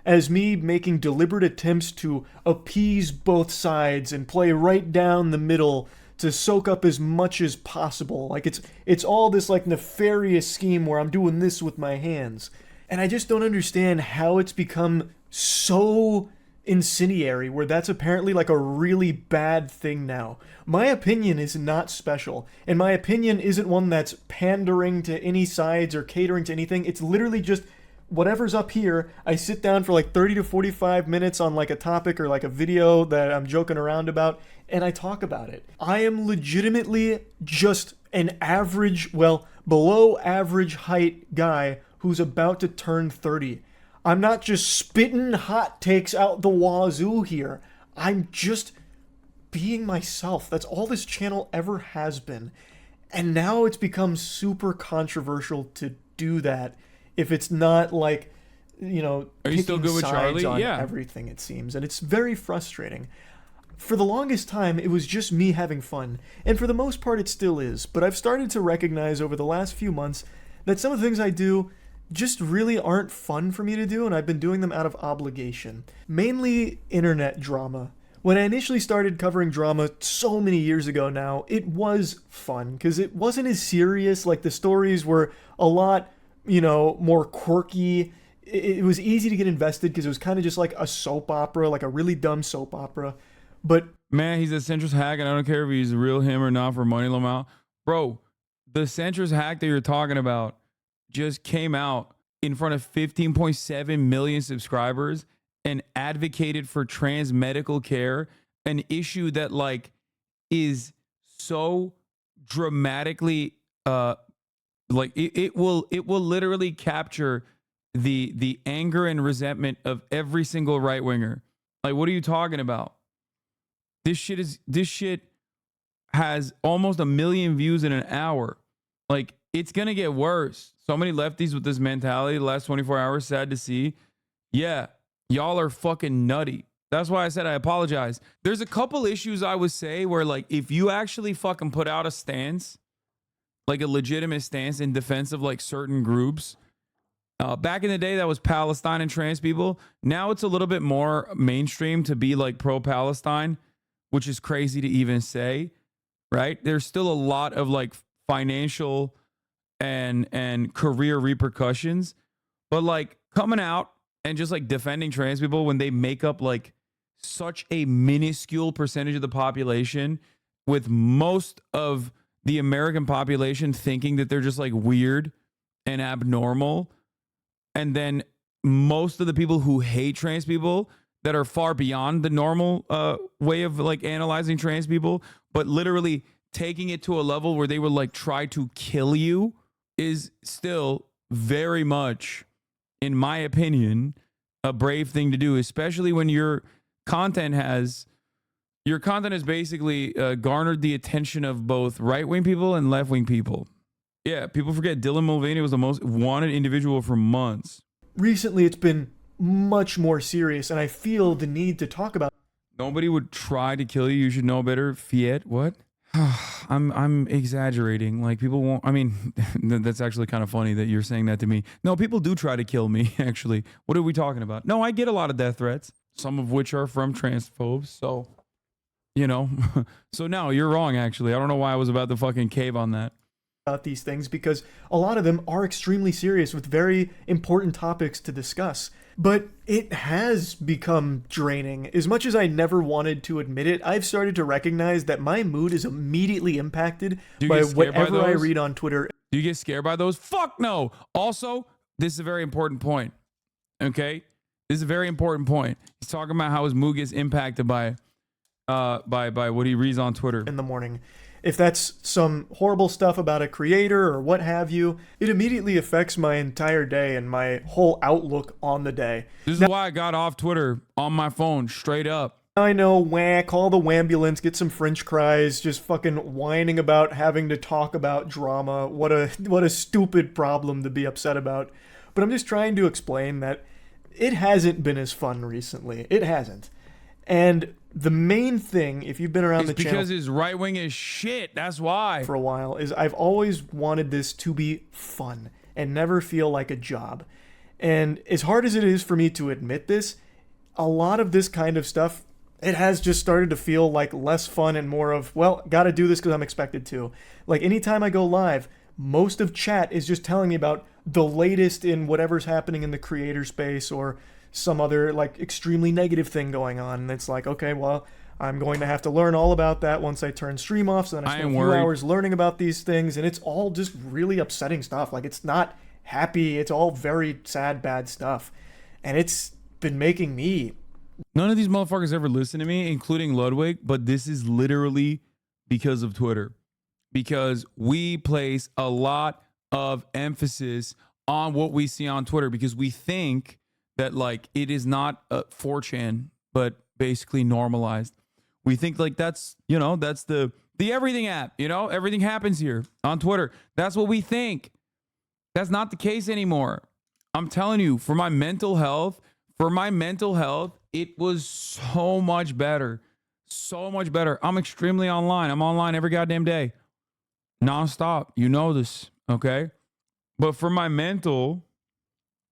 as me making deliberate attempts to appease both sides and play right down the middle to soak up as much as possible. Like it's all this like nefarious scheme where I'm doing this with my hands. And I just don't understand how it's become so incendiary where that's apparently like a really bad thing now. My opinion is not special, and my opinion isn't one that's pandering to any sides or catering to anything. It's literally just whatever's up here. I sit down for like 30 to 45 minutes on like a topic or like a video that I'm joking around about, and I talk about it. I am legitimately just an average, well, below average height guy who's about to turn 30. I'm not just spitting hot takes out the wazoo here. I'm just being myself. That's all this channel ever has been. And now it's become super controversial to do that if it's not like, you know, Are you still good with Charlie? on Yeah. everything, it seems. And it's very frustrating. For the longest time, it was just me having fun. And for the most part, it still is. But I've started to recognize over the last few months that some of the things I do just really aren't fun for me to do, and I've been doing them out of obligation. Mainly internet drama. When I initially started covering drama so many years ago now, it was fun, because it wasn't as serious. Like, the stories were a lot, you know, more quirky. It was easy to get invested, because it was kind of just like a soap opera, like a really dumb soap opera. But Man, he's a centrist hack, and I don't care if he's real him or not for money Lamau. Bro, the centrist hack that you're talking about just came out in front of 15.7 million subscribers and advocated for trans medical care, an issue that like is so dramatically like it will literally capture the anger and resentment of every single right winger. Like, what are you talking about? This shit has almost 1 million views in an hour. Like, it's going to get worse. So many lefties with this mentality the last 24 hours, sad to see. Yeah, y'all are fucking nutty. That's why I said I apologize. There's a couple issues I would say where, like, if you actually fucking put out a stance, like a legitimate stance in defense of like certain groups, back in the day that was Palestine and trans people. Now it's a little bit more mainstream to be like pro-Palestine, which is crazy to even say, right? There's still a lot of like financial and career repercussions, but like coming out and just like defending trans people when they make up like such a minuscule percentage of the population, with most of the American population thinking that they're just like weird and abnormal. And then most of the people who hate trans people that are far beyond the normal way of like analyzing trans people, but literally taking it to a level where they would like try to kill you, is still very much, in my opinion, a brave thing to do, especially when your content has basically garnered the attention of both right-wing people and left-wing people. Yeah, people forget Dylan Mulvaney was the most wanted individual for months. Recently, it's been much more serious, and I feel the need to talk about. Nobody would try to kill you. You should know better. Fiat, what? I'm exaggerating. Like, people won't. I mean, that's actually kind of funny that you're saying that to me. No, people do try to kill me, actually. What are we talking about? No, I get a lot of death threats, some of which are from transphobes. So, you know, so no, you're wrong, actually. I don't know why I was about to fucking cave on that. About these things, because a lot of them are extremely serious with very important topics to discuss. But it has become draining. As much as I never wanted to admit it, I've started to recognize that my mood is immediately impacted by whatever I read on Twitter. Do you get scared by those? Fuck no. Also, this is a very important point. Okay? This is a very important point. He's talking about how his mood gets impacted by what he reads on Twitter in the morning. If that's some horrible stuff about a creator or what have you, it immediately affects my entire day and my whole outlook on the day. This is why I got off Twitter on my phone, straight up. I know, call the wambulance, get some French cries, just fucking whining about having to talk about drama. What a stupid problem to be upset about. But I'm just trying to explain that it hasn't been as fun recently. It hasn't. And the main thing, if you've been around the channel, because his right wing is shit. That's why. For a while, is I've always wanted this to be fun and never feel like a job. And as hard as it is for me to admit this, a lot of this kind of stuff, it has just started to feel like less fun and more of, well, gotta do this because I'm expected to. Like anytime I go live, most of chat is just telling me about the latest in whatever's happening in the creator space or some other like extremely negative thing going on. And it's like, okay, well, I'm going to have to learn all about that once I turn stream off. So then I spend a few hours learning about these things, and it's all just really upsetting stuff. Like, it's not happy. It's all very sad, bad stuff. And it's been making me. None of these motherfuckers ever listen to me, including Ludwig, but this is literally because of Twitter. Because we place a lot of emphasis on what we see on Twitter, because we think that like it is not 4chan, but basically normalized. We think like that's, you know, that's the everything app, you know, everything happens here on Twitter. That's what we think. That's not the case anymore. I'm telling you, for my mental health, it was so much better. So much better. I'm extremely online. I'm online every goddamn day. Nonstop. You know this, okay? But for my mental,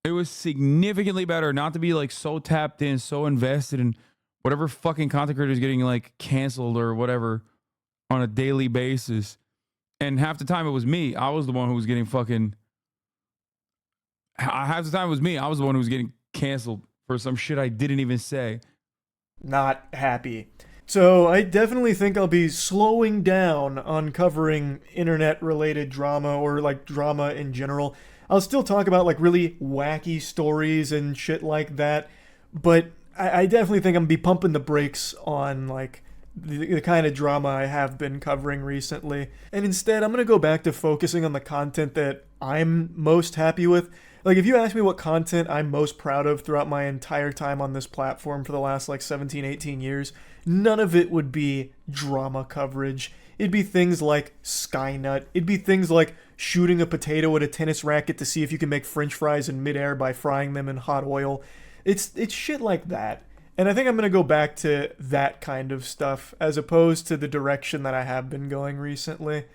it was significantly better not to be like so tapped in, so invested in whatever fucking content creator is getting like canceled or whatever on a daily basis. And half the time it was me. I was the one who was getting fucking. Half the time it was me. I was the one who was getting canceled for some shit I didn't even say. Not happy. So I definitely think I'll be slowing down on covering internet-related drama or like drama in general. I'll still talk about like really wacky stories and shit like that, but I definitely think I'm gonna be pumping the brakes on like the kind of drama I have been covering recently. And instead, I'm gonna go back to focusing on the content that I'm most happy with. Like, if you ask me what content I'm most proud of throughout my entire time on this platform for the last like 17, 18 years, none of it would be drama coverage. It'd be things like Skynut. It'd be things like shooting a potato at a tennis racket to see if you can make French fries in midair by frying them in hot oil. It's shit like that. And I think I'm going to go back to that kind of stuff as opposed to the direction that I have been going recently.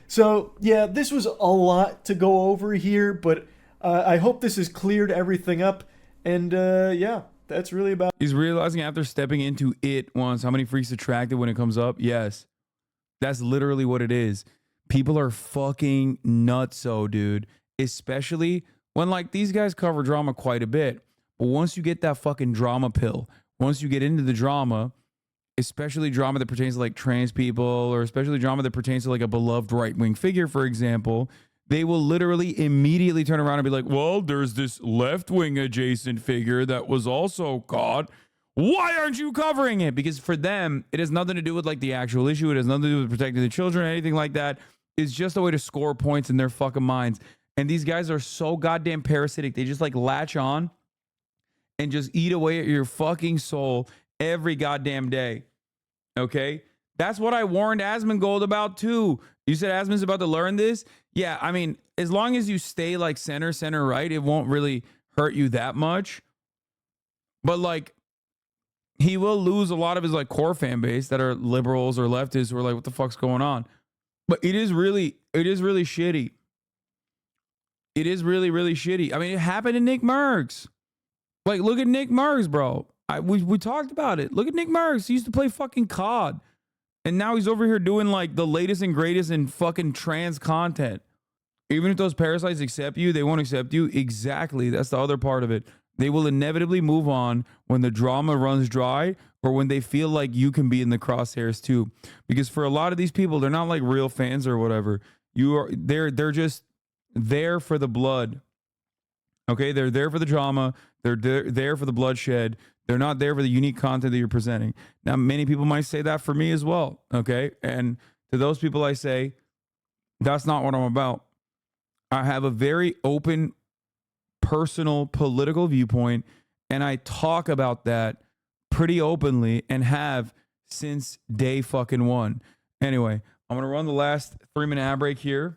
So, yeah, this was a lot to go over here, but I hope this has cleared everything up. And, yeah, that's really about. He's realizing after stepping into it once how many freaks attracted when it comes up. Yes. That's literally what it is. People are fucking nutso, dude. Especially when like these guys cover drama quite a bit. But once you get that fucking drama pill, once you get into the drama, especially drama that pertains to like trans people, or especially drama that pertains to like a beloved right-wing figure, for example, they will literally immediately turn around and be like, well, there's this left-wing adjacent figure that was also caught. Why aren't you covering it? Because for them, it has nothing to do with like the actual issue. It has nothing to do with protecting the children or anything like that. It's just a way to score points in their fucking minds. And these guys are so goddamn parasitic. They just like latch on and just eat away at your fucking soul every goddamn day. Okay? That's what I warned Asmongold about too. You said Asmon's about to learn this? Yeah, I mean, as long as you stay like center right, it won't really hurt you that much. But like, he will lose a lot of his like core fan base that are liberals or leftists who are like, what the fuck's going on? But it is really shitty. It is really shitty. I mean, it happened to Nick Merckx. Like, look at Nick Merckx, bro. We talked about it. Look at Nick Merckx. He used to play fucking COD. And now he's over here doing like the latest and greatest in fucking trans content. Even if those parasites accept you, they won't accept you. Exactly. That's the other part of it. They will inevitably move on when the drama runs dry, or when they feel like you can be in the crosshairs too. Because for a lot of these people, they're not like real fans or whatever. They're just there for the blood. Okay, they're there for the drama. They're there for the bloodshed. They're not there for the unique content that you're presenting. Now, many people might say that for me as well. Okay, and to those people, I say, that's not what I'm about. I have a very open, personal, political viewpoint, and I talk about that pretty openly and have since day fucking one. Anyway, I'm gonna run the last 3-minute ad break here.